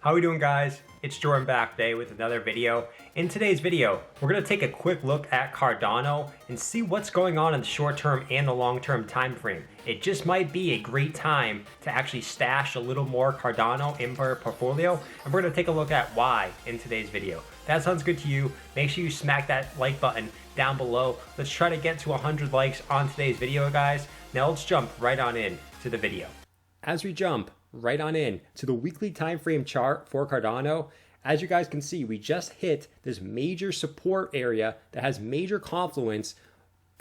How are we doing, guys? It's Jordan back today with another video. In today's video, we're going to take a quick look at Cardano and see what's going on in the short term and the long term time frame. It just might be a great time to actually stash a little more Cardano in your portfolio, and we're going to take a look at why in today's video. If that sounds good to you, make sure you smack that like button down below. Let's try to get to 100 likes on today's video, guys. Now let's jump right on in to the video. As we jump right on in to the weekly time frame chart for Cardano, as you guys can see, we just hit this major support area that has major confluence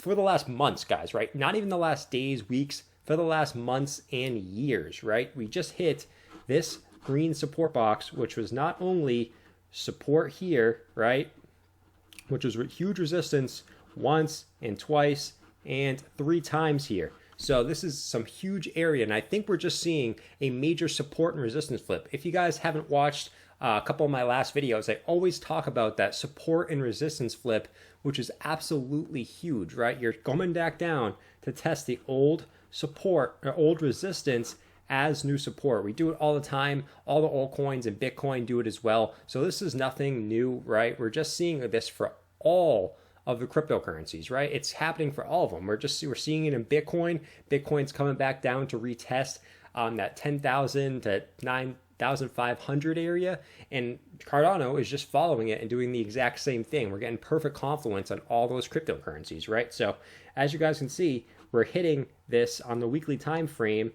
for the last months, guys, right? Not even the last days, weeks, for the last months and years, right? We just hit this green support box, which was not only support here, right, which was huge resistance once and twice and 3 times here. So this is some huge area, and I think we're just seeing a major support and resistance flip. If you guys haven't watched a couple of my last videos, I always talk about that support and resistance flip, which is absolutely huge, right? You're going back down to test the old support or old resistance as new support. We do it all the time. All the altcoins and Bitcoin do it as well. So this is nothing new, right? We're just seeing this for all of the cryptocurrencies, right? It's happening for all of them. We're seeing it in Bitcoin. Bitcoin's coming back down to retest that 10,000 to 9,500 area, and Cardano is just following it and doing the exact same thing. We're getting perfect confluence on all those cryptocurrencies, right? So as you guys can see, we're hitting this on the weekly time frame,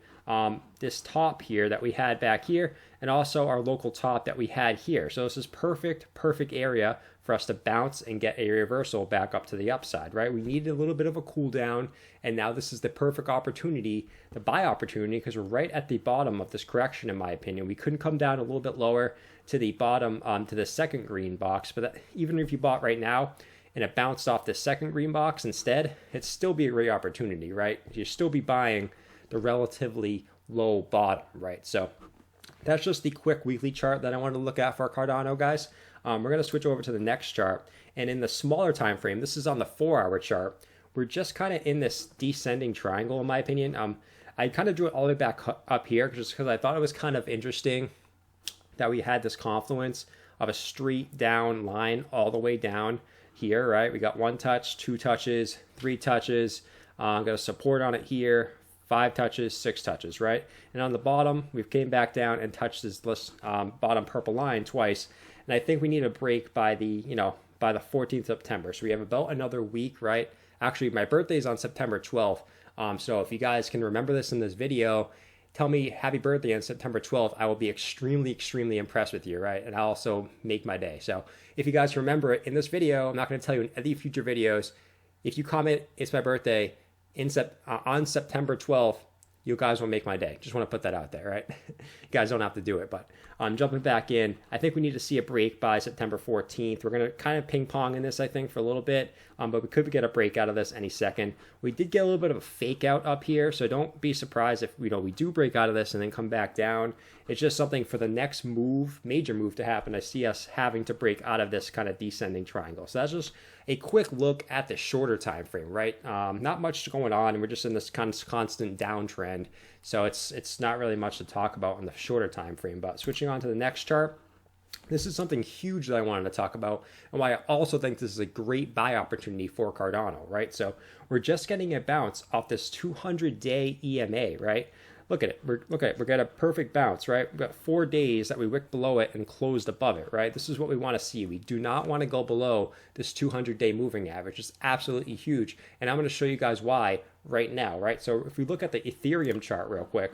this top here that we had back here, and also our local top that we had here. So this is perfect area for us to bounce and get a reversal back up to the upside, right? We needed a little bit of a cool down, and now this is the perfect opportunity, the buy opportunity, because we're right at the bottom of this correction, in my opinion. We couldn't come down a little bit lower to the bottom, to the second green box, but even if you bought right now and it bounced off the second green box instead, it'd still be a great opportunity, right? You'd still be buying the relatively low bottom, right? So that's just the quick weekly chart that I wanted to look at for Cardano, guys. We're going to switch over to the next chart, and in the smaller time frame, this is on the 4-hour chart. We're just kind of in this descending triangle, in my opinion. I kind of drew it all the way back up here just because I thought it was kind of interesting that we had this confluence of a straight down line all the way down here, right? We got 1 touch, 2 touches, 3 touches. Got a support on it here, 5 touches, 6 touches, right? And on the bottom, we came back down and touched this bottom purple line twice. And I think we need a break by the 14th of September. So we have about another week, right? Actually, my birthday is on September 12th. So if you guys can remember this in this video, tell me happy birthday on September 12th. I will be extremely impressed with you, right? And I'll also make my day. So if you guys remember it in this video, I'm not going to tell you in any future videos. If you comment, it's my birthday on September 12th, you guys will make my day. Just want to put that out there, right? You guys don't have to do it, but jumping back in, I think we need to see a break by September 14th. We're going to kind of ping pong in this, I think, for a little bit, but we could get a break out of this any second. We did get a little bit of a fake out up here, so don't be surprised if we do break out of this and then come back down. It's just something for the next move, major move to happen. I see us having to break out of this kind of descending triangle. So that's just a quick look at the shorter time frame, right? Not much going on, and we're just in this kind of constant downtrend. So it's not really much to talk about in the shorter time frame. But switching on to the next chart, this is something huge that I wanted to talk about, and why I also think this is a great buy opportunity for Cardano, right? So we're just getting a bounce off this 200-day EMA, right? Look at it. We're getting a perfect bounce, right? We've got 4 days that we wicked below it and closed above it, right? This is what we want to see. We do not want to go below this 200-day moving average. It's absolutely huge, and I'm going to show you guys why right now, right? So if we look at the Ethereum chart real quick,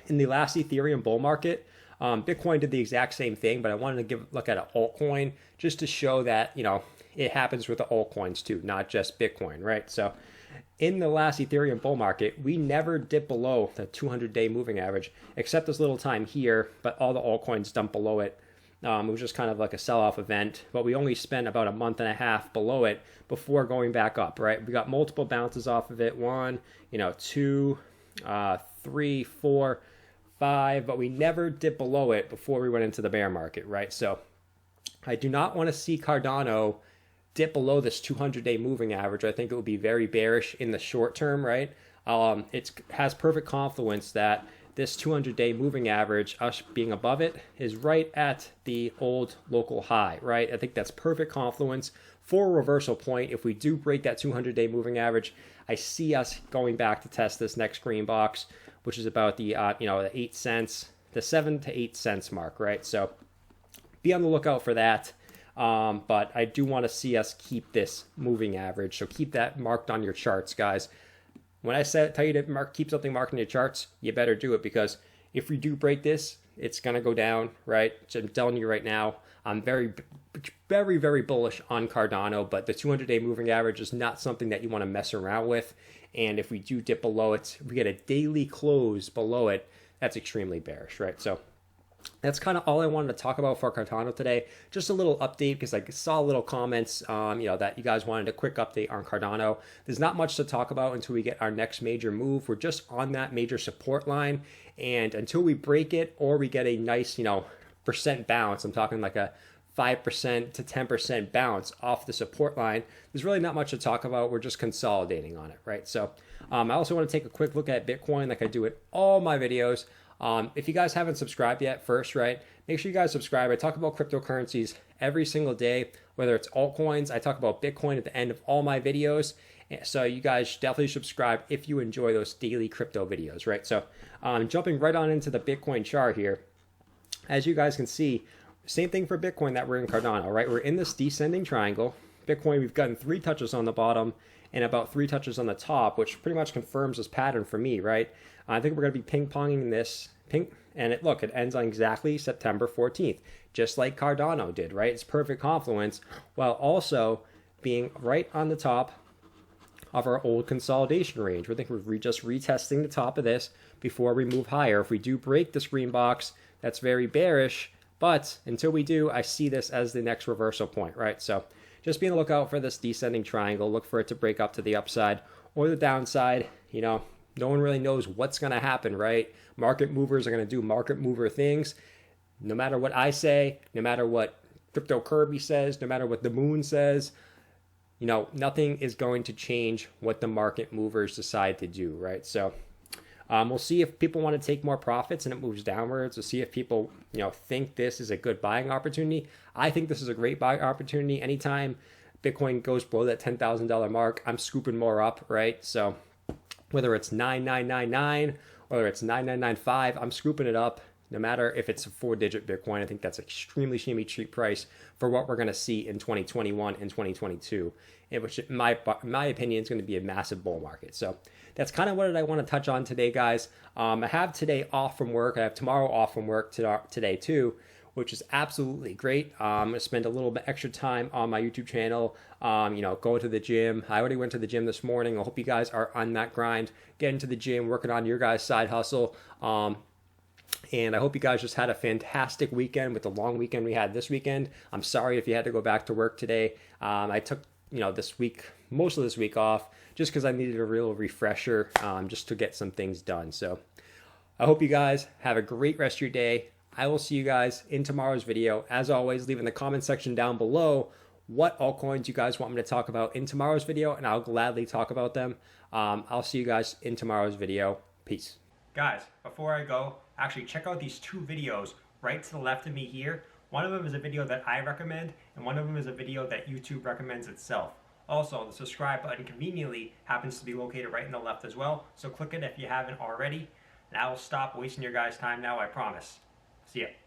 in the last Ethereum bull market, Bitcoin did the exact same thing, but I wanted to look at an altcoin just to show that, it happens with the altcoins too, not just Bitcoin, right? So in the last Ethereum bull market, we never dipped below the 200-day moving average, except this little time here, but all the altcoins dumped below it. It was just kind of like a sell-off event, but we only spent about a month and a half below it before going back up, right? We got multiple bounces off of it, 1, 2, 3, 4, 5, but we never dipped below it before we went into the bear market, right? So I do not want to see Cardano dip below this 200-day moving average. I think it would be very bearish in the short term, right? It has perfect confluence that this 200-day moving average, us being above it, is right at the old local high, right? I think that's perfect confluence for a reversal point. If we do break that 200-day moving average, I see us going back to test this next green box, which is about the the 8 cents, the 7 to 8 cents mark, right? So be on the lookout for that. But I do want to see us keep this moving average, so keep that marked on your charts, guys. When I tell you to keep something marked on your charts, you better do it, because if we do break this, it's going to go down, right? So I'm telling you right now, I'm very, very, very bullish on Cardano, but the 200-day moving average is not something that you want to mess around with. And if we do dip below it, if we get a daily close below it, that's extremely bearish, right? So that's kind of all I wanted to talk about for Cardano today. Just a little update, because I saw little comments, that you guys wanted a quick update on Cardano. There's not much to talk about until we get our next major move. We're just on that major support line, and until we break it or we get a nice, percent bounce, I'm talking like a 5% to 10% bounce off the support line, there's really not much to talk about. We're just consolidating on it, right? So I also want to take a quick look at Bitcoin, like I do at all my videos. If you guys haven't subscribed yet, first, right, make sure you guys subscribe. I talk about cryptocurrencies every single day, whether it's altcoins. I talk about Bitcoin at the end of all my videos. So you guys definitely subscribe if you enjoy those daily crypto videos, right? So jumping right on into the Bitcoin chart here, as you guys can see, same thing for Bitcoin that we're in Cardano, right? We're in this descending triangle. Bitcoin, we've gotten 3 touches on the bottom and about 3 touches on the top, which pretty much confirms this pattern for me, right? I think we're going to be ping-ponging this, and it ends on exactly September 14th, just like Cardano did, right? It's perfect confluence, while also being right on the top of our old consolidation range. We think we're just retesting the top of this before we move higher. If we do break this green box, that's very bearish, but until we do, I see this as the next reversal point, right? So just be on the lookout for this descending triangle. Look for it to break up to the upside or the downside. No one really knows what's going to happen, right? Market movers are going to do market mover things. No matter what I say, no matter what Crypto Kirby says, no matter what the moon says, nothing is going to change what the market movers decide to do, right? So we'll see if people want to take more profits and it moves downwards. We'll see if people, think this is a good buying opportunity. I think this is a great buying opportunity. Anytime Bitcoin goes below that $10,000 mark, I'm scooping more up, right? So whether it's 9999, whether it's 9995, I'm scooping it up. No matter if it's a 4-digit Bitcoin, I think that's extremely cheap price for what we're going to see in 2021 and 2022, which in my opinion is going to be a massive bull market. So that's kind of what I want to touch on today, guys. I have today off from work. I have tomorrow off from work today too, which is absolutely great. I'm going to spend a little bit extra time on my YouTube channel, going to the gym. I already went to the gym this morning. I hope you guys are on that grind, getting to the gym, working on your guys' side hustle. And I hope you guys just had a fantastic weekend with the long weekend we had this weekend. I'm sorry if you had to go back to work today. I took, most of this week off just because I needed a real refresher, just to get some things done. So I hope you guys have a great rest of your day. I will see you guys in tomorrow's video. As always, leave in the comment section down below what altcoins you guys want me to talk about in tomorrow's video, and I'll gladly talk about them. I'll see you guys in tomorrow's video. Peace. Guys, before I go, actually check out these 2 videos right to the left of me here. One of them is a video that I recommend, and one of them is a video that YouTube recommends itself. Also, the subscribe button conveniently happens to be located right in the left as well, so click it if you haven't already. And I will stop wasting your guys' time now, I promise. See ya.